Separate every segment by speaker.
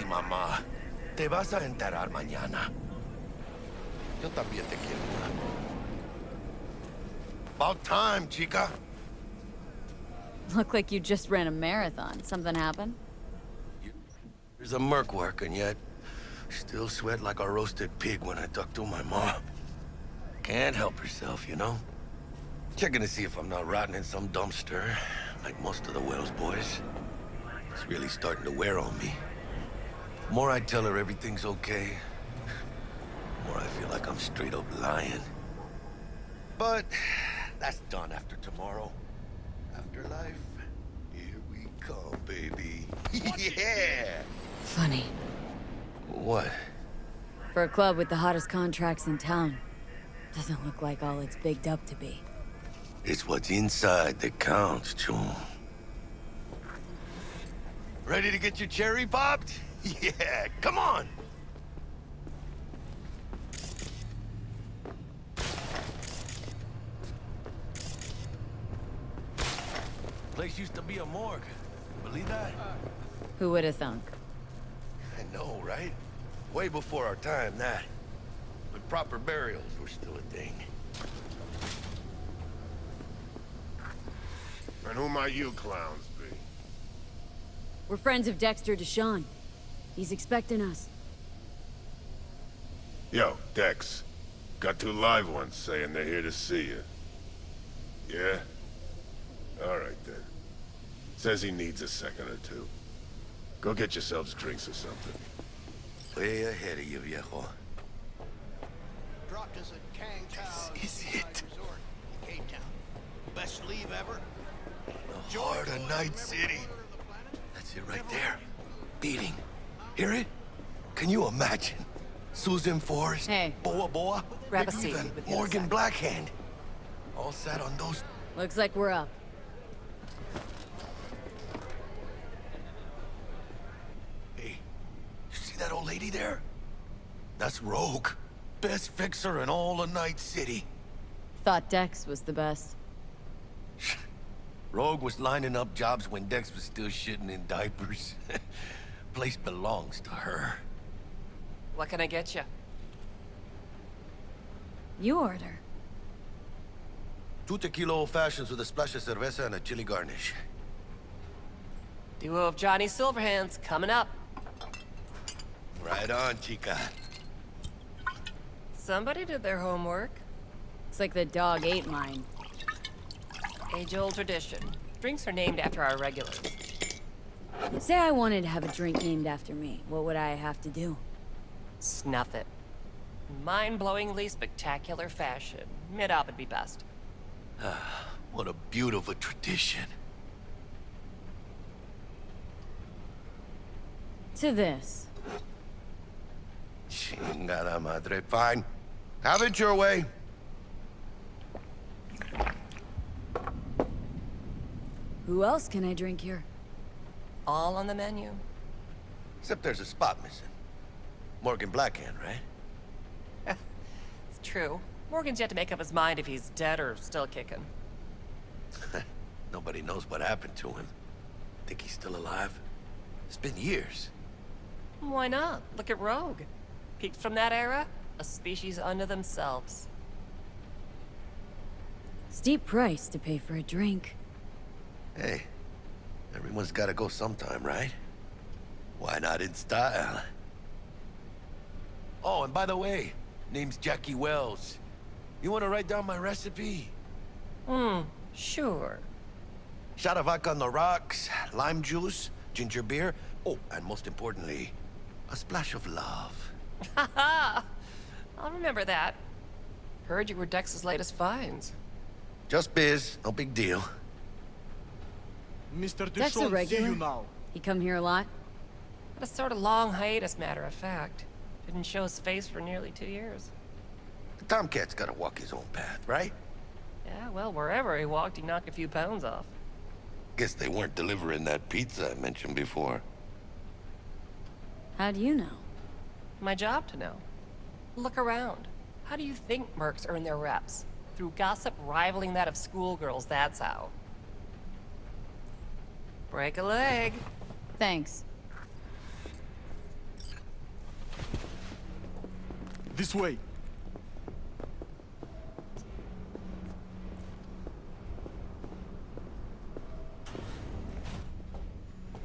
Speaker 1: si mamá. Te vas a enterar mañana. Yo también te quiero. About time, chica.
Speaker 2: Look like you just ran a marathon. Something happened?
Speaker 1: There's a merc working yet. Still sweat like a roasted pig when I talk to my mom. Can't help herself, you know? Checking to see if I'm not rotting in some dumpster, like most of the Wells boys. It's really starting to wear on me. The more I tell her everything's okay, the more I feel like I'm straight up lying. But that's done after tomorrow. Afterlife, here we come, baby. Yeah!
Speaker 2: Funny.
Speaker 1: What?
Speaker 2: For a club with the hottest contracts in town, doesn't look like all it's bigged up to be.
Speaker 1: It's what's inside that counts, Chum. Ready to get your cherry popped? Yeah, come on! Place used to be a morgue. Believe that?
Speaker 2: Who would have thunk?
Speaker 1: I know, right? Way before our time, that. When proper burials were still a thing.
Speaker 3: And who might you clowns be?
Speaker 2: We're friends of Dexter Deshawn. He's expecting us.
Speaker 3: Yo, Dex. Got two live ones saying they're here to see you. Yeah? Alright then. Says he needs a second or two. Go get yourselves drinks or something.
Speaker 1: Way ahead of you, viejo.
Speaker 4: Dropped us at Kang Tao
Speaker 1: This is it.
Speaker 4: Resort in Cape Town. Best leave ever.
Speaker 1: The heart of Night City. That's it right there. Beating. Hear it? Can you imagine? Susan Forrest,
Speaker 2: Hey.
Speaker 1: Boa Boa,
Speaker 5: Grab a
Speaker 1: maybe
Speaker 5: seat.
Speaker 1: even
Speaker 5: We'll get a
Speaker 1: Morgan
Speaker 5: sec.
Speaker 1: Blackhand. All sat on those...
Speaker 2: Looks like we're up.
Speaker 1: Hey, you see that old lady there? That's Rogue. Best fixer in all of Night City.
Speaker 2: Thought Dex was the best.
Speaker 1: Rogue was lining up jobs when Dex was still shitting in diapers. Place belongs to her.
Speaker 5: What can I get you?
Speaker 2: You order.
Speaker 1: 2 tequila old fashions with a splash of cerveza and a chili garnish.
Speaker 5: Duo of Johnny Silverhands coming up.
Speaker 1: Right on, chica.
Speaker 5: Somebody did their homework.
Speaker 2: It's like the dog ate mine.
Speaker 5: Age-old tradition. Drinks are named after our regulars.
Speaker 2: Say I wanted to have a drink named after me. What would I have to do?
Speaker 5: Snuff it. Mind-blowingly spectacular fashion. Mid-op would be best.
Speaker 1: What a beautiful tradition.
Speaker 2: To this.
Speaker 1: Chingada madre. Fine. Have it your way.
Speaker 2: Who else can I drink here?
Speaker 5: All on the menu.
Speaker 1: Except there's a spot missing. Morgan Blackhand, right?
Speaker 5: It's true. Morgan's yet to make up his mind if he's dead or still kicking.
Speaker 1: Nobody knows what happened to him. Think he's still alive? It's been years.
Speaker 5: Why not? Look at Rogue. Peaks from that era, a species unto themselves.
Speaker 2: Steep price to pay for a drink.
Speaker 1: Hey, everyone's gotta go sometime, right? Why not in style? Oh, and by the way, name's Jackie Wells. You wanna write down my recipe?
Speaker 5: Sure.
Speaker 1: Shot of vodka on the rocks, lime juice, ginger beer. Oh, and most importantly, a splash of love.
Speaker 5: Haha! I'll remember that. Heard you were Dex's latest finds.
Speaker 1: Just biz, no big deal.
Speaker 6: Mr.
Speaker 2: Dex a
Speaker 6: Deshawn, see
Speaker 2: regular?
Speaker 6: you now.
Speaker 2: He come here a lot?
Speaker 5: Had a sort of long hiatus, matter of fact. Didn't show his face for nearly 2 years.
Speaker 1: The Tomcat's gotta walk his own path, right?
Speaker 5: Yeah, well, wherever he walked, he knocked a few pounds off.
Speaker 1: Guess they weren't delivering that pizza I mentioned before.
Speaker 2: How do you know?
Speaker 5: My job to know. Look around. How do you think mercs earn their reps? Through gossip rivaling that of schoolgirls, that's how. Break a leg.
Speaker 2: Thanks.
Speaker 6: This way.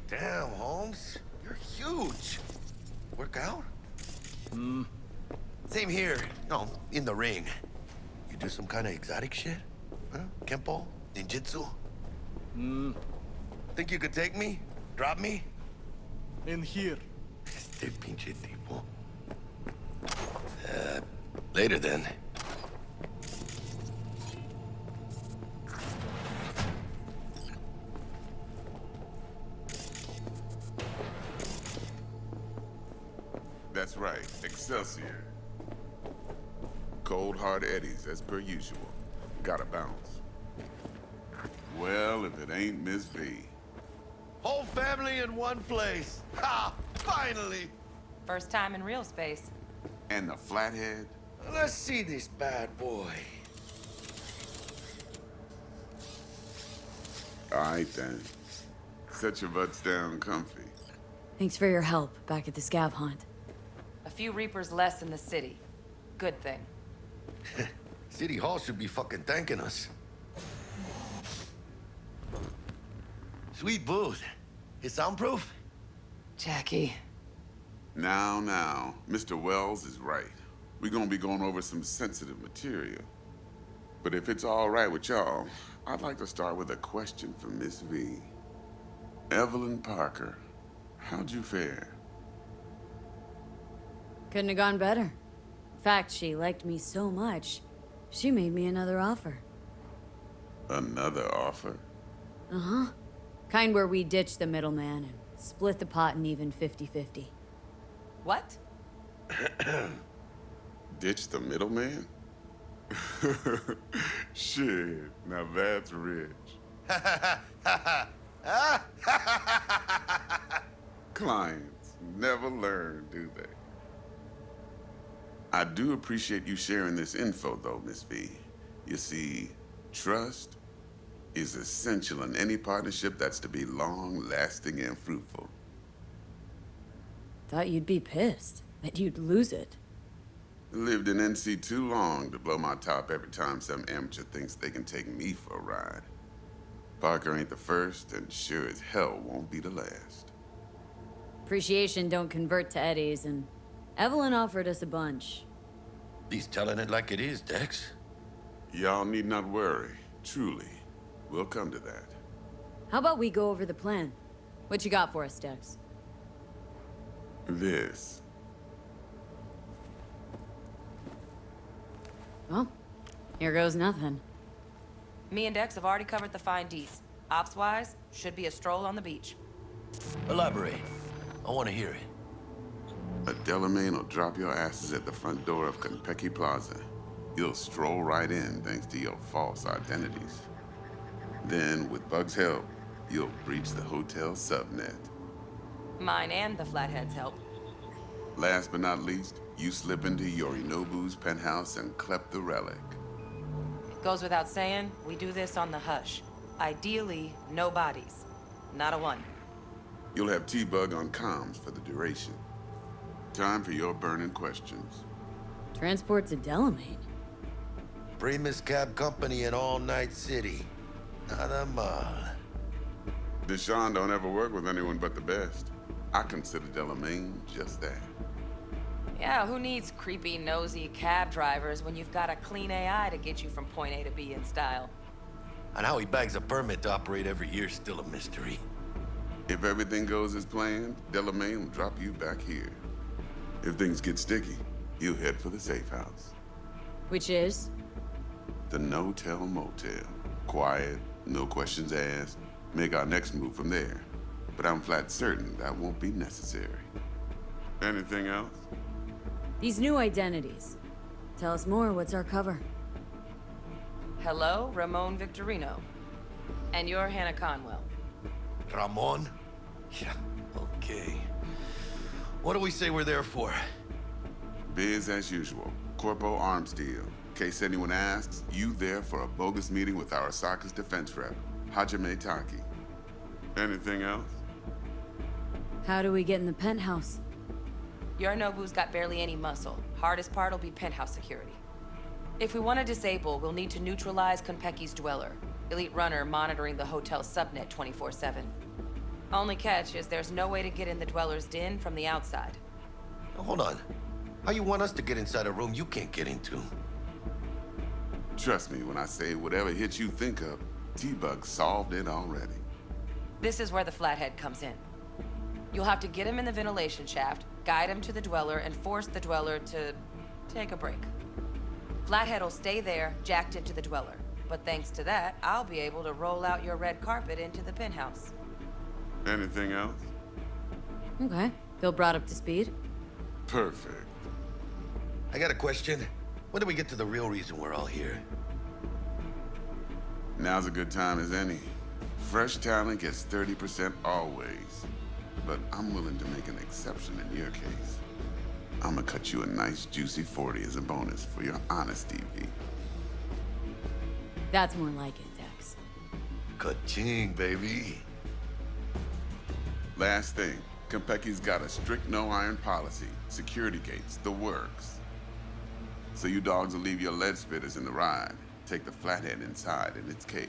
Speaker 1: Damn, Holmes. You're huge. Work out? Same here. No, in the ring. You do some kind of exotic shit? Huh? Kempo? Ninjutsu? Think you could take me? Drop me?
Speaker 6: In here.
Speaker 1: Este pinche tipo. Later then.
Speaker 7: That's right, Excelsior. Cold hard eddies as per usual. Gotta bounce. Well, if it ain't Miss V.
Speaker 1: Whole family in one place. Ha! Finally!
Speaker 5: First time in real space.
Speaker 7: And the flathead?
Speaker 1: Let's see this bad boy.
Speaker 7: All right then. Set your butts down comfy.
Speaker 2: Thanks for your help back at the scav hunt.
Speaker 5: A few Reapers less in the city. Good thing.
Speaker 1: City Hall should be fucking thanking us. Sweet booth. It's soundproof?
Speaker 5: Jackie.
Speaker 7: Now, Mr. Wells is right. We're gonna be going over some sensitive material. But if it's all right with y'all, I'd like to start with a question for Miss V. Evelyn Parker, how'd you fare?
Speaker 2: Couldn't have gone better. In fact, she liked me so much, she made me another offer.
Speaker 7: Another offer?
Speaker 2: Uh-huh. Kind where we ditch the middleman and split the pot in even 50-50.
Speaker 5: What?
Speaker 7: Ditch the middleman? Shit, now that's rich. Clients never learn, do they? I do appreciate you sharing this info, though, Miss V. You see, trust is essential in any partnership that's to be long-lasting and fruitful.
Speaker 2: Thought you'd be pissed, that you'd lose it.
Speaker 7: Lived in NC too long to blow my top every time some amateur thinks they can take me for a ride. Parker ain't the first, and sure as hell won't be the last.
Speaker 2: Appreciation don't convert to eddies, and Evelyn offered us a bunch.
Speaker 1: He's telling it like it is, Dex.
Speaker 7: Y'all need not worry. Truly. We'll come to that.
Speaker 2: How about we go over the plan? What you got for us, Dex?
Speaker 7: This.
Speaker 2: Well, here goes nothing.
Speaker 5: Me and Dex have already covered the fine deets. Ops-wise, should be a stroll on the beach.
Speaker 1: Elaborate. I want to hear it.
Speaker 7: A Delamain will drop your asses at the front door of Konpeki Plaza. You'll stroll right in thanks to your false identities. Then, with Bug's help, you'll breach the hotel subnet.
Speaker 5: Mine and the Flathead's help.
Speaker 7: Last but not least, you slip into Yorinobu's penthouse and clep the relic.
Speaker 5: Goes without saying, we do this on the hush. Ideally, no bodies. Not a one.
Speaker 7: You'll have T-Bug on comms for the duration. Time for your burning questions.
Speaker 2: Transport to Delamain.
Speaker 1: Primus Cab Company in All Night City. Nada mal.
Speaker 7: Deshaun don't ever work with anyone but the best. I consider Delamain just that.
Speaker 5: Yeah, who needs creepy, nosy cab drivers when you've got a clean AI to get you from point A to B in style?
Speaker 1: And how he bags a permit to operate every year is still a mystery.
Speaker 7: If everything goes as planned, Delamain will drop you back here. If things get sticky, you'll head for the safe house.
Speaker 2: Which is?
Speaker 7: The no-tell motel. Quiet, no questions asked. Make our next move from there. But I'm flat certain that won't be necessary. Anything else?
Speaker 2: These new identities. Tell us more, what's our cover?
Speaker 5: Hello, Ramon Victorino. And you're Hannah Conwell.
Speaker 1: Ramon? Yeah, okay. What do we say we're there for?
Speaker 7: Biz as usual. Corpo arms deal. In case anyone asks, you there for a bogus meeting with Arasaka's defense rep, Hajime Taki. Anything else?
Speaker 2: How do we get in the penthouse?
Speaker 8: Yorinobu's got barely any muscle. Hardest part will be penthouse security. If we want to disable, we'll need to neutralize Konpeki's dweller. Elite runner monitoring the hotel subnet 24/7. Only catch is there's no way to get in the dweller's den from the outside.
Speaker 1: Now, hold on. How you want us to get inside a room you can't get into?
Speaker 7: Trust me when I say whatever hit you think of, T-Bug solved it already.
Speaker 8: This is where the flathead comes in. You'll have to get him in the ventilation shaft, guide him to the dweller, and force the dweller to take a break. Flathead will stay there, jacked into the dweller. But thanks to that, I'll be able to roll out your red carpet into the penthouse.
Speaker 7: Anything else?
Speaker 2: Okay. Feel brought up to speed?
Speaker 7: Perfect.
Speaker 1: I got a question. When do we get to the real reason we're all here?
Speaker 7: Now's a good time as any. Fresh talent gets 30% always. But I'm willing to make an exception in your case. I'm gonna cut you a nice juicy 40 as a bonus for your honesty, V.
Speaker 2: That's more like it, Dex.
Speaker 1: Ka-ching, baby.
Speaker 7: Last thing, Konpeki's got a strict no-iron policy, security gates, the works. So you dogs will leave your lead spitters in the ride, take the flathead inside in its case.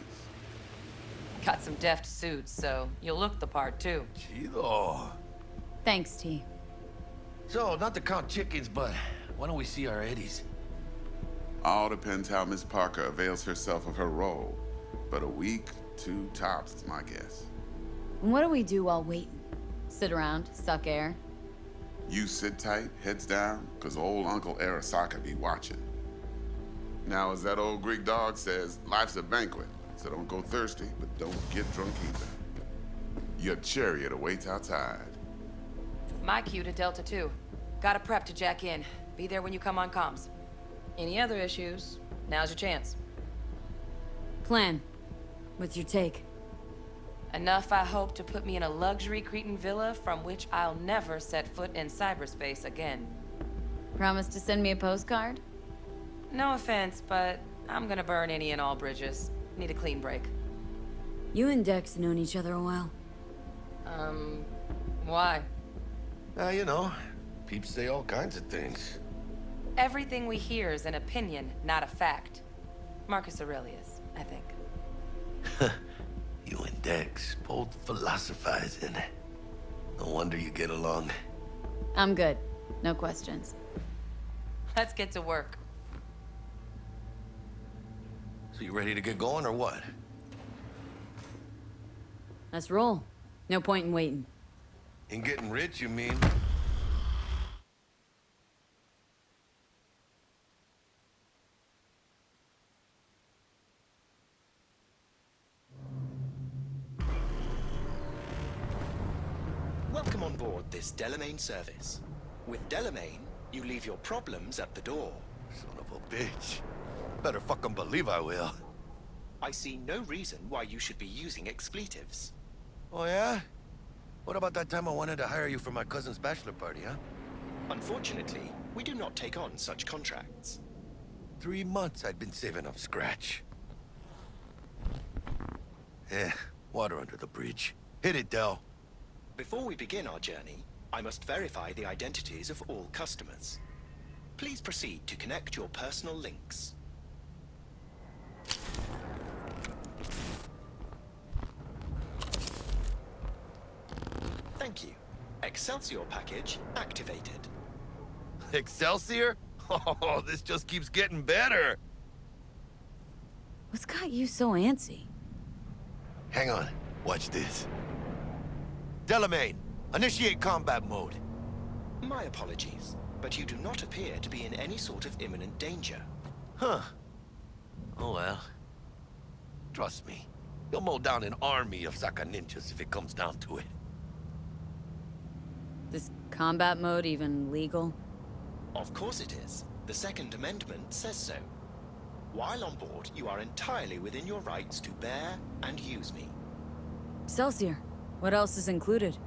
Speaker 8: Got some deft suits, so you'll look the part too.
Speaker 1: Chido.
Speaker 2: Thanks, T.
Speaker 1: So, not to count chickens, but why don't we see our Eddies?
Speaker 7: All depends how Miss Parker avails herself of her role. But a week, 2 tops is my guess.
Speaker 2: And what do we do while waiting? Sit around, suck air?
Speaker 7: You sit tight, heads down, cause old Uncle Arasaka be watching. Now, as that old Greek dog says, life's a banquet, so don't go thirsty, but don't get drunk either. Your chariot awaits outside.
Speaker 8: My cue to Delta 2. Gotta prep to jack in. Be there when you come on comms. Any other issues, now's your chance.
Speaker 2: Plan. What's your take?
Speaker 8: Enough, I hope, to put me in a luxury Cretan villa from which I'll never set foot in cyberspace again.
Speaker 2: Promise to send me a postcard?
Speaker 8: No offense, but I'm gonna burn any and all bridges. Need a clean break.
Speaker 2: You and Dex known each other a while.
Speaker 8: Why?
Speaker 1: You know, peeps say all kinds of things.
Speaker 8: Everything we hear is an opinion, not a fact. Marcus Aurelius, I think.
Speaker 1: You and Dex, both philosophizing. No wonder you get along.
Speaker 2: I'm good. No questions.
Speaker 8: Let's get to work.
Speaker 1: So you ready to get going or what?
Speaker 2: Let's roll. No point in waiting.
Speaker 1: In getting rich, you mean?
Speaker 9: Welcome on board this Delamain service. With Delamain, you leave your problems at the door.
Speaker 1: Son of a bitch. Better fucking believe I will.
Speaker 9: I see no reason why you should be using expletives.
Speaker 1: Oh, yeah? What about that time I wanted to hire you for my cousin's bachelor party, huh?
Speaker 9: Unfortunately, we do not take on such contracts.
Speaker 1: 3 months I'd been saving up scratch. Water under the bridge. Hit it, Del.
Speaker 9: Before we begin our journey, I must verify the identities of all customers. Please proceed to connect your personal links. Thank you. Excelsior package activated.
Speaker 1: Excelsior? Oh, this just keeps getting better.
Speaker 2: What's got you so antsy?
Speaker 1: Hang on. Watch this. Delamain, initiate combat mode.
Speaker 9: My apologies, but you do not appear to be in any sort of imminent danger.
Speaker 1: Huh. Oh well. Trust me. You'll mow down an army of Saka ninjas if it comes down to it.
Speaker 2: This combat mode even legal?
Speaker 9: Of course it is. The Second Amendment says so. While on board, you are entirely within your rights to bear and use me.
Speaker 2: Excelsior, what else is included?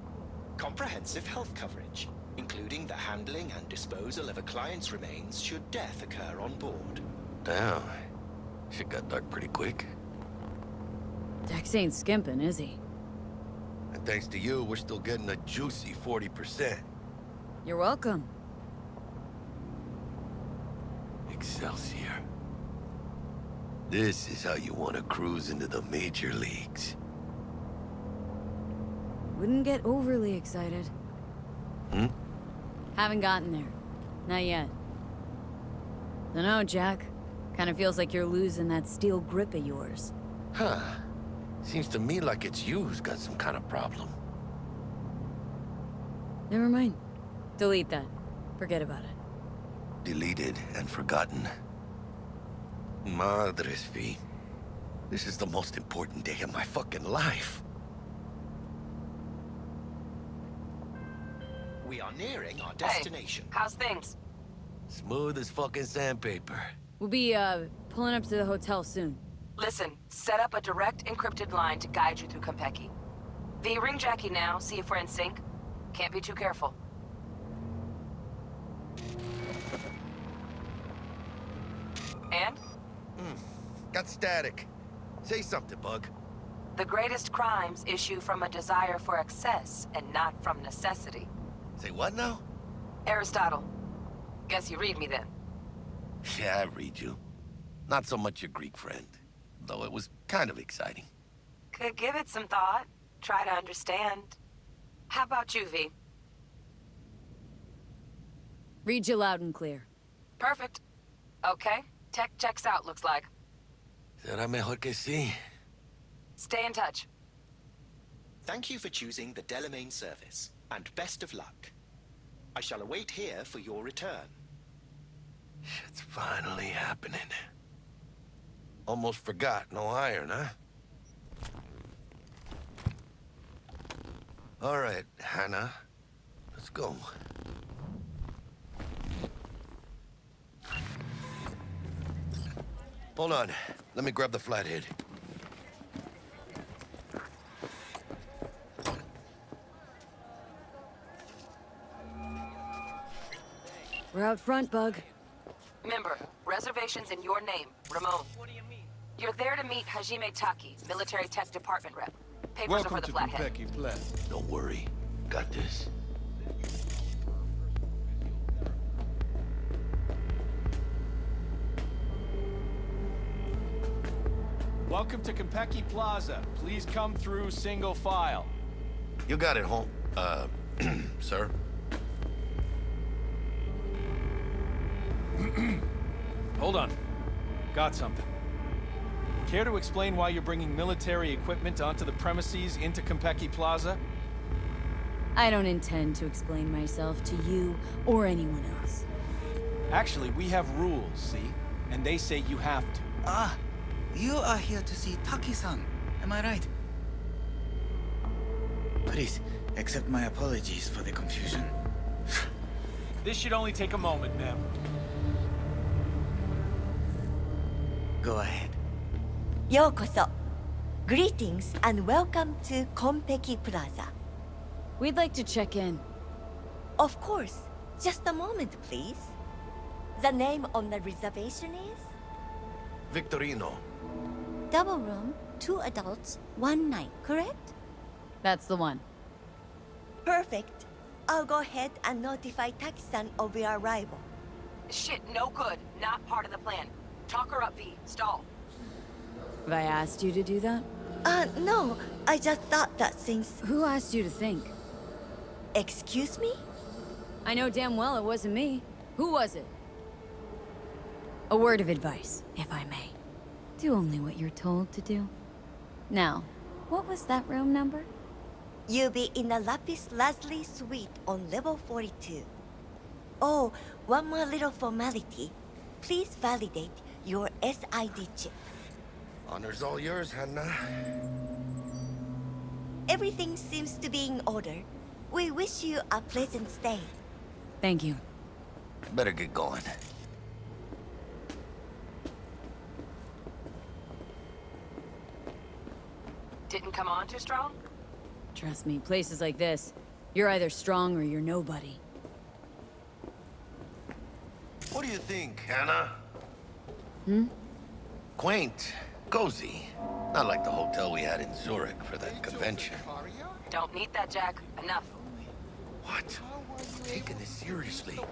Speaker 9: Comprehensive health coverage, including the handling and disposal of a client's remains should death occur on board.
Speaker 1: Damn. Shit got dark pretty quick.
Speaker 2: Dex ain't skimping, is he?
Speaker 1: And thanks to you, we're still getting a juicy 40%.
Speaker 2: You're welcome.
Speaker 1: Excelsior. This is how you want to cruise into the major leagues.
Speaker 2: Wouldn't get overly excited.
Speaker 1: Hmm?
Speaker 2: Haven't gotten there. Not yet. Dunno, Jack. Kinda feels like you're losing that steel grip of yours.
Speaker 1: Huh. Seems to me like it's you who's got some kind of problem.
Speaker 2: Never mind. Delete that. Forget about it.
Speaker 1: Deleted and forgotten. Madres V. This is the most important day of my fucking life.
Speaker 9: We are nearing our destination.
Speaker 8: Hey, how's things?
Speaker 1: Smooth as fucking sandpaper.
Speaker 2: We'll be, pulling up to the hotel soon.
Speaker 8: Listen, set up a direct encrypted line to guide you through Konpeki. V, ring Jackie now, see if we're in sync. Can't be too careful. And?
Speaker 1: Got static. Say something, Bug.
Speaker 8: The greatest crimes issue from a desire for excess and not from necessity.
Speaker 1: Say what now?
Speaker 8: Aristotle. Guess you read me then.
Speaker 1: Yeah, I read you. Not so much your Greek friend. Though it was kind of exciting.
Speaker 8: Could give it some thought. Try to understand. How about you, V?
Speaker 2: Read you loud and clear.
Speaker 8: Perfect. Okay. Tech checks out, looks like.
Speaker 1: Será mejor que sí.
Speaker 8: Stay in touch.
Speaker 9: Thank you for choosing the Delamain service, and best of luck. I shall await here for your return.
Speaker 1: Shit's finally happening. Almost forgot, no iron, huh? All right, Hannah. Let's go. Hold on. Let me grab the flathead.
Speaker 2: We're out front, Bug.
Speaker 8: Remember, reservations in your name, Ramon. You're there to meet Hajime Taki, military tech department rep. Papers are for the flathead.
Speaker 1: Don't worry. Got this.
Speaker 6: Welcome to Konpeki Plaza. Please come through single file.
Speaker 1: You got it, home. Sir?
Speaker 6: Hold on. Got something. Care to explain why you're bringing military equipment onto the premises into Konpeki Plaza?
Speaker 2: I don't intend to explain myself to you or anyone else.
Speaker 6: Actually, we have rules, see? And they say you have to.
Speaker 10: Ah, you are here to see Taki-san, am I right? Please, accept my apologies for the confusion.
Speaker 6: This should only take a moment, ma'am.
Speaker 10: Go ahead.
Speaker 11: Yokoso. Greetings and welcome to Konpeki Plaza.
Speaker 2: We'd like to check in.
Speaker 11: Of course. Just a moment, please. The name on the reservation is?
Speaker 1: Victorino.
Speaker 11: Double room, 2 adults, 1 night, correct?
Speaker 2: That's the one.
Speaker 11: Perfect. I'll go ahead and notify Taki-san of your arrival.
Speaker 8: Shit, no good. Not part of the plan. Talk her up, V. Stall.
Speaker 2: Have I asked you to do that?
Speaker 11: No. I just thought that since...
Speaker 2: Who asked you to think?
Speaker 11: Excuse me?
Speaker 2: I know damn well it wasn't me. Who was it? A word of advice, if I may. Do only what you're told to do. Now, what was that room number?
Speaker 11: You'll be in the Lapis Lazuli suite on level 42. Oh, one more little formality. Please validate your SID chip.
Speaker 1: Honor's all yours, Hannah.
Speaker 11: Everything seems to be in order. We wish you a pleasant stay.
Speaker 2: Thank you.
Speaker 1: Better get going.
Speaker 8: Didn't come on too strong?
Speaker 2: Trust me, places like this, you're either strong or you're nobody.
Speaker 1: What do you think, Hannah?
Speaker 2: Hmm?
Speaker 1: Quaint. Cozy. Not like the hotel we had in Zurich for that convention.
Speaker 8: Don't need that, Jack. Enough.
Speaker 1: What? I'm taking this seriously. I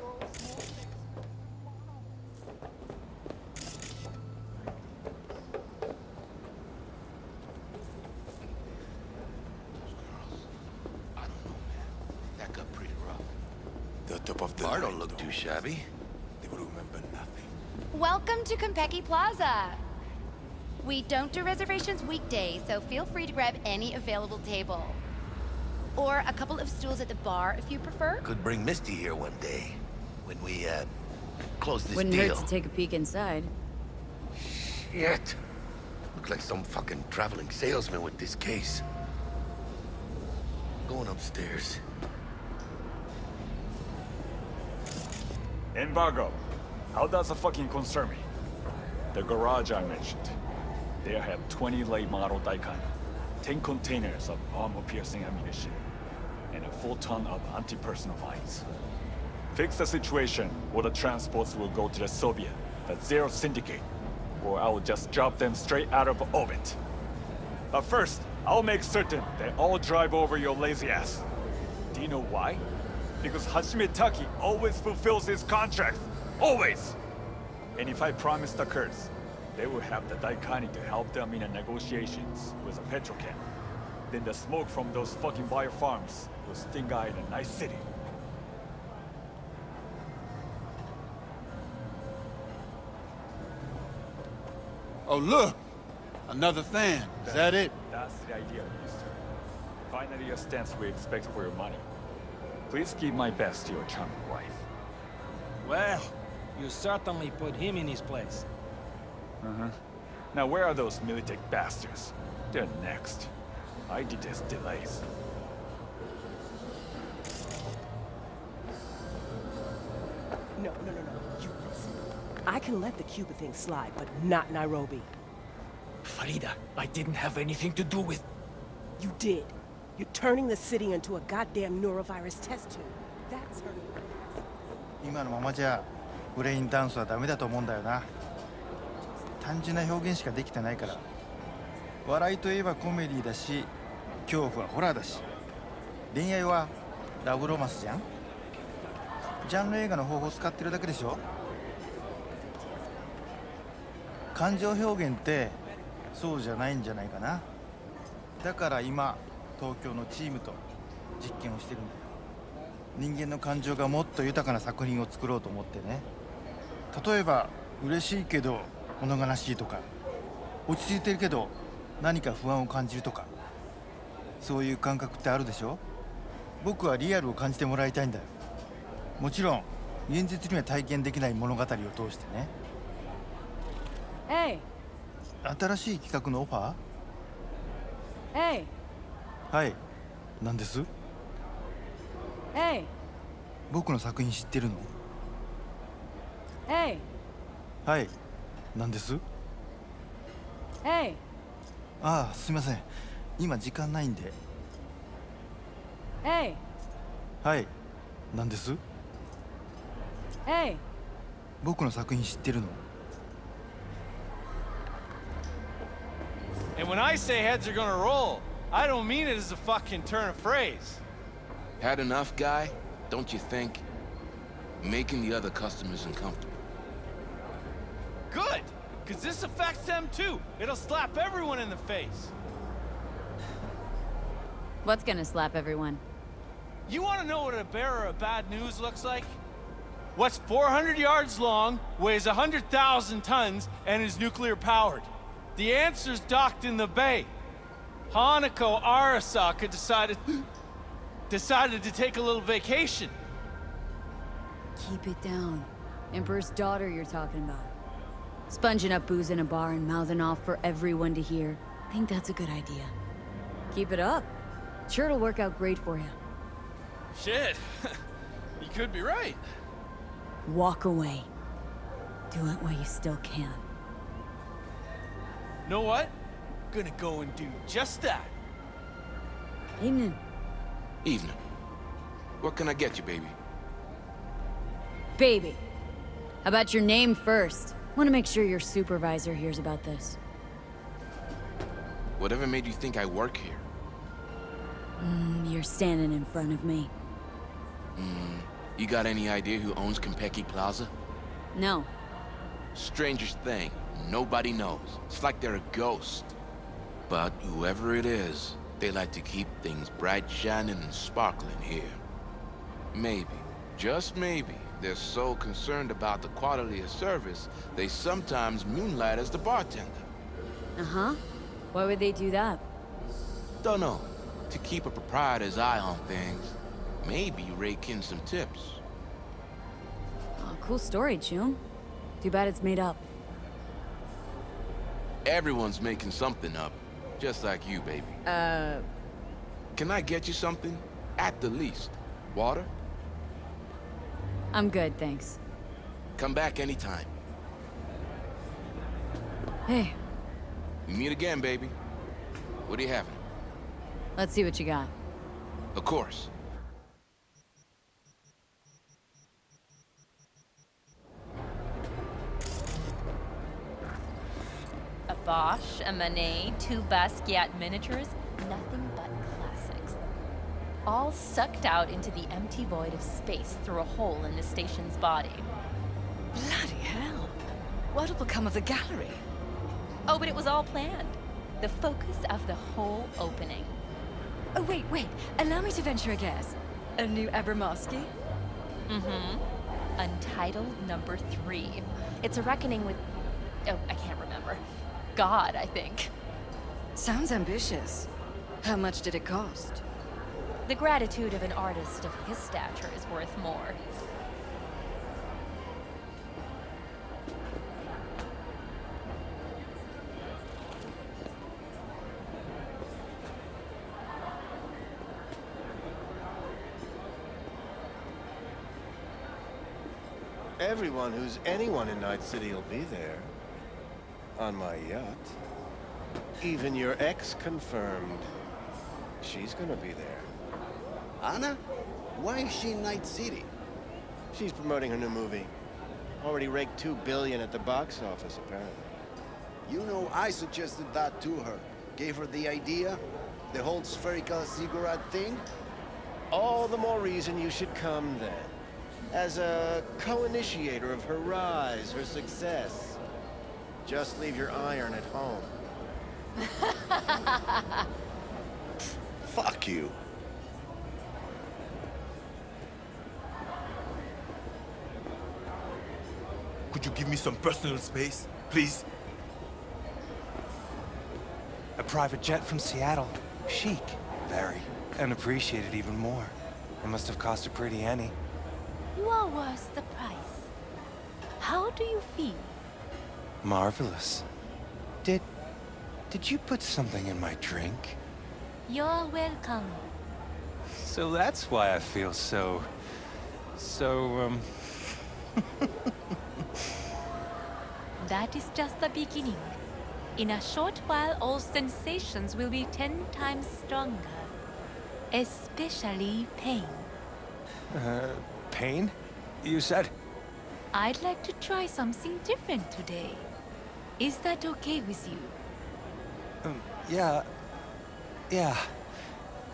Speaker 1: don't know, man. That got pretty rough.
Speaker 3: The top of the
Speaker 1: Bar
Speaker 3: line,
Speaker 1: don't look
Speaker 3: though.
Speaker 1: too shabby.
Speaker 3: They will remember nothing.
Speaker 12: Welcome to Konpeki Plaza. We don't do reservations weekdays, so feel free to grab any available table. Or a couple of stools at the bar if you prefer.
Speaker 1: Could bring Misty here one day. When we, close this
Speaker 2: Wouldn't
Speaker 1: deal.
Speaker 2: hurt to take a peek inside.
Speaker 1: Shit. Looks like some fucking traveling salesman with this case. Going upstairs.
Speaker 13: Embargo. How does it fucking concern me? The garage I mentioned. They have 20 late model Daikan, 10 containers of armor-piercing ammunition, and a full ton of anti-personnel mines. Fix the situation, or the transports will go to the Soviet, the Zero Syndicate, or I will just drop them straight out of orbit. But first, I'll make certain they all drive over your lazy ass. Do you know why? Because Hajime Taki always fulfills his contracts. Always! And if I promise the Kurds, they will have the Daikani to help them in the negotiations with a petrochem. Then the smoke from those fucking bio farms will sting eye in a nice city.
Speaker 10: Oh, look! Another fan. Is that it?
Speaker 13: That's the idea, mister. Finally a stance we expect for your money. Please give my best to your charming wife.
Speaker 6: Well, you certainly put him in his place.
Speaker 13: Now where are those Militech bastards? They're next. I detest delays.
Speaker 14: No. You listen. I can let the Cuba thing slide, but not Nairobi.
Speaker 6: Farida, I didn't have anything to do with...
Speaker 14: You did. You're turning the city into a goddamn neurovirus test tube. That's hurting.
Speaker 15: 今のままじゃブレインダンスはダメだと思うんだよな。単純な表現しかできてないから。笑いといえばコメディだし、恐怖はホラーだし、恋愛はラブロマンスじゃん。ジャンル映画の方法を使ってるだけでしょ。感情表現ってそうじゃないんじゃないかな。だから今東京のチームと実験をしてるんだよ。人間の感情がもっと豊かな作品を作ろうと思ってね。例えば嬉しいけど物悲しいとか、落ち着いてるけど何か不安を感じるとか、そういう感覚ってあるでしょ。僕はリアルを感じてもらいたいんだよ。もちろん現実には体験できない物語を通してね。
Speaker 2: Hey.
Speaker 15: 新しい企画のオファー？
Speaker 2: Hey.
Speaker 15: はい。何です？
Speaker 2: Hey.
Speaker 15: 僕の作品知ってるの？
Speaker 2: Hey.
Speaker 15: はい。何です？
Speaker 2: Hey.
Speaker 15: ああ、すみません。今時間ないんで。
Speaker 2: Hey.
Speaker 15: はい。何です？
Speaker 2: Hey.
Speaker 15: 僕の作品知ってるの？
Speaker 6: And when I say heads are gonna roll, I don't mean it as a fucking turn of phrase.
Speaker 16: Had enough, guy? Don't you think? Making the other customers uncomfortable.
Speaker 6: Good! Because this affects them too. It'll slap everyone in the face.
Speaker 2: What's gonna slap everyone?
Speaker 6: You want to know what a bearer of bad news looks like? What's 400 yards long, weighs 100,000 tons, and is nuclear powered? The answer's docked in the bay. Hanako Arasaka decided to take a little vacation.
Speaker 2: Keep it down. Emperor's daughter you're talking about. Sponging up booze in a bar and mouthing off for everyone to hear. Think that's a good idea. Keep it up. Sure it'll work out great for you.
Speaker 6: Shit. You could be right.
Speaker 2: Walk away. Do it while you still can.
Speaker 6: Know what? Gonna go and do just that.
Speaker 2: Evening.
Speaker 16: Evening. What can I get you, baby?
Speaker 2: Baby. How about your name first? Want to make sure your supervisor hears about this.
Speaker 16: Whatever made you think I work here?
Speaker 2: You're standing in front of me.
Speaker 16: You got any idea who owns Konpeki Plaza?
Speaker 2: No.
Speaker 16: Strangest thing. Nobody knows. It's like they're a ghost. But whoever it is, they like to keep things bright, shining, and sparkling here. Maybe, just maybe, they're so concerned about the quality of service, they sometimes moonlight as the bartender.
Speaker 2: Uh-huh. Why would they do that?
Speaker 16: Don't know. To keep a proprietor's eye on things. Maybe rake in some tips.
Speaker 2: Oh, cool story, June. Too bad it's made up.
Speaker 16: Everyone's making something up. Just like you, baby.
Speaker 2: Can
Speaker 16: I get you something? At the least. Water?
Speaker 2: I'm good, thanks.
Speaker 16: Come back anytime.
Speaker 2: Hey.
Speaker 16: We meet again, baby. What are you having?
Speaker 2: Let's see what you got.
Speaker 16: Of course.
Speaker 17: A Bosch, a Manet, 2 Basquiat miniatures, nothing but classics. All sucked out into the empty void of space through a hole in the station's body.
Speaker 8: Bloody hell. What'll become of the gallery?
Speaker 17: Oh, but it was all planned. The focus of the whole opening.
Speaker 8: Oh, wait. Allow me to venture a guess. A new Abramovsky?
Speaker 17: Mm-hmm. Untitled number 3. It's a reckoning with... Oh, I can't remember. God, I think.
Speaker 8: Sounds ambitious. How much did it cost?
Speaker 17: The gratitude of an artist of his stature is worth more.
Speaker 18: Everyone who's anyone in Night City will be there. On my yacht. Even your ex confirmed. She's gonna be there.
Speaker 4: Anna? Why is she in Night City?
Speaker 18: She's promoting her new movie. Already raked $2 billion at the box office, apparently.
Speaker 4: You know, I suggested that to her. Gave her the idea. The whole spherical cigarette thing.
Speaker 18: All the more reason you should come then. As a co-initiator of her rise, her success. Just leave your iron at home.
Speaker 4: Fuck you.
Speaker 19: Could you give me some personal space, please?
Speaker 20: A private jet from Seattle. Chic. Very. And appreciated even more. It must have cost a pretty penny.
Speaker 17: You are worth the price. How do you feel?
Speaker 20: Marvelous. Did you put something in my drink?
Speaker 17: You're welcome.
Speaker 20: So that's why I feel so...
Speaker 17: That is just the beginning. In a short while, all sensations will be 10 times stronger. Especially pain.
Speaker 20: Pain? You said?
Speaker 17: I'd like to try something different today. Is that okay with you?
Speaker 20: Yeah.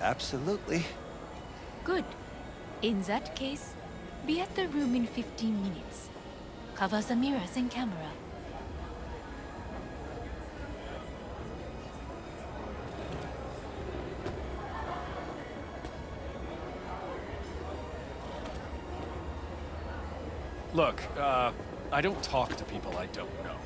Speaker 20: Absolutely.
Speaker 17: Good. In that case, be at the room in 15 minutes. Cover the mirrors and camera.
Speaker 13: Look, I don't talk to people I don't know.